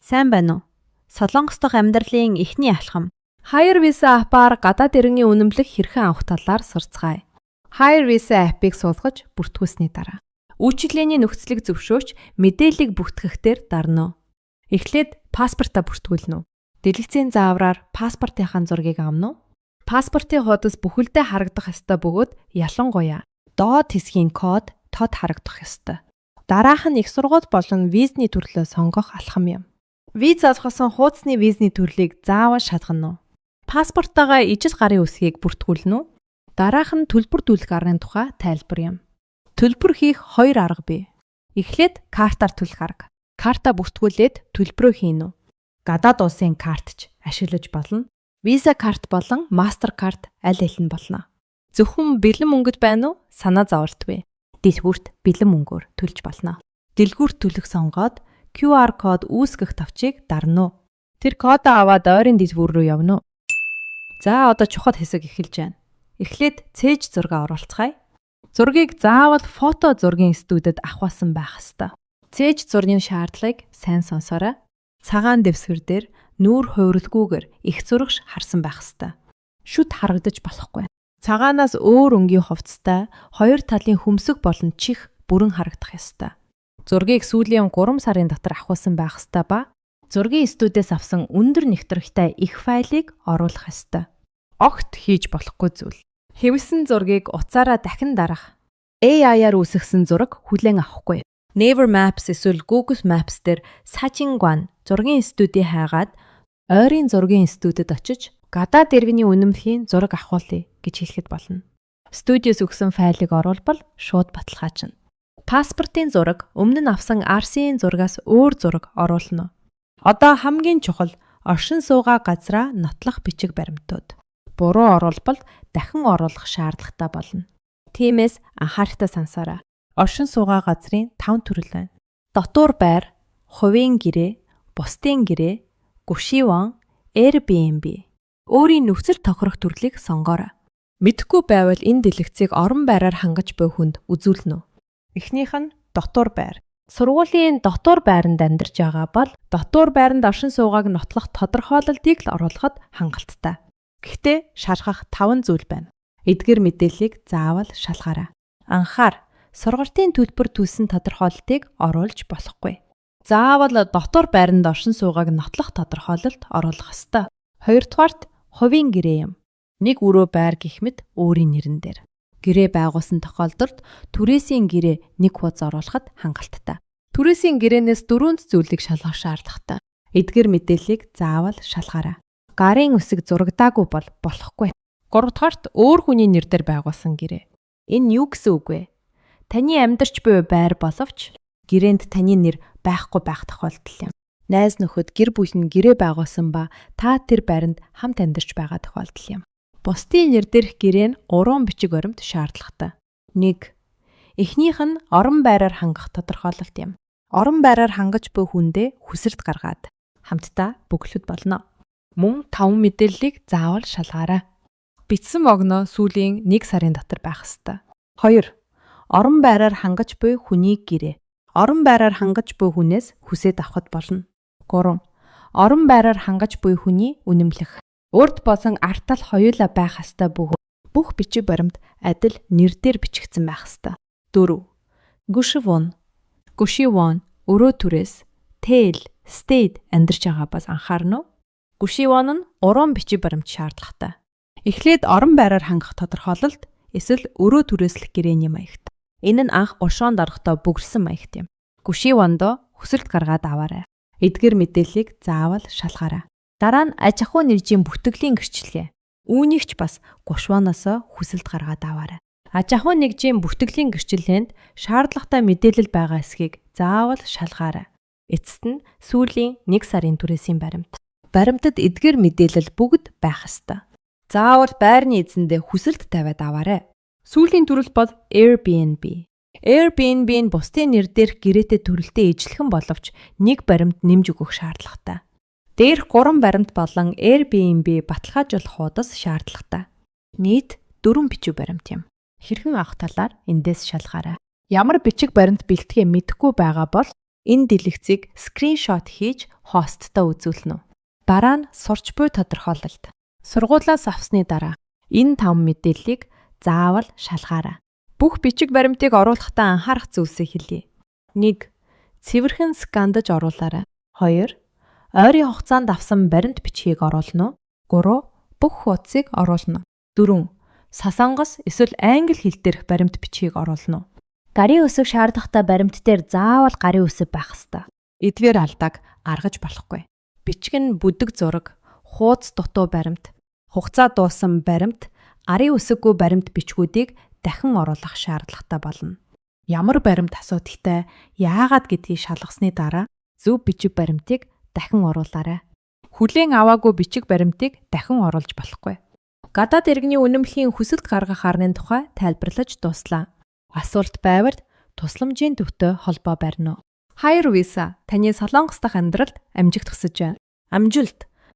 Сайн байна уу? Солонгос дахь амьдралын эхний алхам. Hire Visa апаар гадаад иргэний үнэмлэх хэрхэн авах талаар сурцгаая. Hire Visa апыг суулгаж бүртгүүлсний дараа үйлчилгээний нөхцөлийг зөвшөөрч мэдээллийг бүртгэхдээ дарна. Эхлээд паспортаа бүртгүүлнэ. Дэлгэцийн заавраар паспортынхаа зургийг авна. Паспортын хуудас бүхэлдээ харагдах ёстой бөгөөд ялангуяа доод хэсгийн код тод харагдах ёстой. Дараах нь их сургууль болон визний төрлөө сонгох алхам юм. Виз олгосон хуудасны визний төрлийг заавал шалгана. Паспортоогоо ижил гарын үсгийг бүртгүүлнэ. Дараах нь төлбөр төлөх аргын тухай тайлбар юм. Төлбөр хийх хоёр арга бий. Эхлээд картаар төлөх арга. Карта бүртгүүлээд төлбөрөө хийнэ. Гадаад улсын картч ашиглаж болно. Visa карт болон MasterCard аль аль нь болно. Зөвхөн бэлэн мөнгөд байна уу? Санаа зовлтгүй. Дэлгүүрт бэлэн мөнгөөр төлж болно. Дэлгүүрт төлөх сонгоод QR код үүсгэх тавчийг дарна. Тэр кодоо аваад ойрын дэлгүүр рүү явна. За одоо чухал хэсэг эхэлж байна. Эхлээд цээж зураг оруулцгаая. Зургийг заавал фото зургийн студид авахсан байх ёстой. Цээж зургийн шаардлагыг сайн сонсоорой. Цагаан дэвсгэр дээр нүүр хувирлгүйгээр их зурагш харсан байх ёстой. Шүд харагдаж болохгүй. Цагаанаас өөр өнгийн хувцастай хоёр талын хөмсөг болон чих бүрэн харагдах ёстой. Зургийг сүүлийн 3 сарын дотор авахсан байх ёстой ба зургийн студиэс авсан өндөр нэвтрэгтэй их файлыг оруулах ёстой. Огт хийж болохгүй зүйл. Хэвсэн зургийг утсаараа дахин дарах. AI-аар үүсгэсэн зураг хүлээн авахгүй. Naver Maps эсвэл Google Maps дээр Сажингван зургийн студи хайгаад ойрын зургийн студид очиж гадаад иргэний үнэмлэхийн зураг авахулъя гэж хэлэхэд болно. Студиэс өгсөн файлыг оруулбал шууд баталгаажна. Паспортын зураг өмнө нь авсан RC-ийн зургаас өөр зураг оруулна. Одоо хамгийн чухал оршин суугаа газраа нотлох бичиг баримтууд. Буруу оруулбал дахин оруулах шаардлагатай болно. Тиймээс анхааралтай сансаарай. Оршин суугаа газрын 5 төрөл байна. Дотуур байр, хувийн гэрээ, бусдын гэрээ, гүшивэн, Airbnb. Өөрийн нөхцөл тохирох төрлийг сонгоорой. Мэдхгүй байвал энэ дэлгэцийг орон байраар хангаж буй хүнд үзүүлнэ. Эхнийх нь дотуур байр. Сургуулийн дотуур байранд амьдарч байгаа бол дотуур байранд оршин суугааг нотлох тодорхойлолтыг л оруулахад хангалттай. Гэхдээ шалгах 5 зүйл байна. Эдгээр мэдээллийг заавал шалгаарай. Анхаар, сургалтын төлбөр төлсөн тодорхойлолтыг оруулж болохгүй. Заавал дотуур байранд оршин суугааг нотлох тодорхойлолт оруулах ёстой. Хоёрдугаарт хувийн гэрээ юм. Нэг өрөө байр гэх мэт өөрийн нэрэн дээр. Гэрээ байгуулсан тохиолдолд түрээсийн гэрээ нэг хуудас оруулахад хангалттай. Түрээсийн гэрээнээс 4 зүйлийг шалгах шаардлагатай. Эдгээр мэдээллийг заавал шалгаарай. Гарын үсэг зурагдаагүй бол болохгүй. 3-р өөр хүний нэр дээр байгуулсан гэрээ. Энэ юу гэсэн үг вэ? Таны амьдарч буй байр боловч гэрээнд таны нэр байхгүй байх тохиолдол юм. Найз нөхөд гэр бүл нь гэрээ байгуулсан ба та тэр байранд хамт амьдарч байгаа тохиолдол юм. Бусдын нэр дээрх гэрээ нь 3 бичиг баримт шаардлагатай. 1. Эхнийх нь орон байраар хангах тодорхойлолт юм. Орон байраар хангаж буй хүндээ хүсэлт гаргаад хамтдаа бөглөхөд болно. Мөн 5 мэдээллийг заавал шалгаарай. Бичсэн огноо сүүлийн 1 сарын дотор байх ёстой. 2. Орон байраар хангаж буй хүний гэрээ. Орон байраар хангаж буй хүнээс хүсээд авахд болно. 3. Орон байраар хангаж буй хүний үнэмлэх. Урд болон артал хоёулаа байх ёстой бүх бичиг баримт адил нэр дээр бичигдсэн байх ёстой. 4. Гүшивэн өрөө түрээс тэл, стейд амьдарч байгаа бас анхаарна уу? Гүшивэн нь 3 бичиг баримт шаардлагатай. Эхлээд орон байраар хангах тодорхойлолт эсвэл өрөө түрээслэх гэрээний маягт. Энэ нь анх гушоонд орохдоо бүгэрсэн маягт юм. Гүшивэндөө хүсэлт гаргаад аваарай. Эдгээр мэдээллийг заавал шалгаарай. Дараа нь аж ахуй нэржийн бүтгэлийн гэрчлэгээ. Үүнийг ч бас гушваноос хүсэлт гаргаад аваарай. Аж ахуй нэгжийн бүтгэлийн гэрчлэлээнд шаардлагатай мэдээлэл байгаа эсхийг заавал шалгаарай. Эцэст нь сүүлийн 1 сарын түрээсийн баримт. Баримтад эдгээр мэдээлэл бүгд байх ёстой. Заавал байрны эзэндээ хүсэлт тавиад аваарай. Сүүлийн төрөл бол Airbnb. Airbnb нь бусдын нэр дээрх гэрээтэй төрөлтэй ижилхэн боловч нэг баримт нэмж өгөх шаардлагатай. Дээрх 3 баримт болон Airbnb баталгаажуулах хуудас шаардлагатай. Нийт 4 бичиг баримт юм. Хэрхэн авах талаар эндээс шалгаарай. Ямар бичиг баримт бэлтгэхээ мэдэхгүй байгаа бол Энэ дэлгэцийг скриншот хийж хосттой үзүүлнэ. Дараа нь сурч буй тодорхойлолт. Сургуулиас авсны дараа энэ 5 мэдээллийг заавал шалгаарай. Бүх бичиг баримтыг оруулахдаа анхаарах зүйлсийг хэлье. 1. Цэвэрхэн скандаж оруулаарай. 2. Ойрын хугацаанд авсан баримт бичгийг оруулна уу? 3. Бүх хуудсыг оруулна. 4. Сасангас эсвэл англи хэл дээрх баримт бичгийг оруулна уу? Гарын үсэг шаардлагатай баримт дээр заавал гарын үсэг байх ёстой. Эдгээр алдааг аргаж болохгүй. Бичиг нь бүдэг зураг, хуудас дутуу баримт, хугацаа дууссан баримт, арын үсэггүй баримт бичгүүдийг дахин оруулах шаардлагатай болно. Ямар баримт асуудагтай, яагаад гэдгийг шалгасны дараа зөв бичиг баримтыг дахин оруулаарай. Хүлээн аваагүй бичиг баримтыг дахин оруулж болохгүй. Гадаад иргэний үнэмлэхийн хүсэлт гаргах арны тухай тайлбарлаж дуслаа. Асуулт байвал тусламжийн төвтэй холбоо барина уу? Hire Visa таны Солонгос дахь амьдралд амжигт өсөж байна. Амжилт!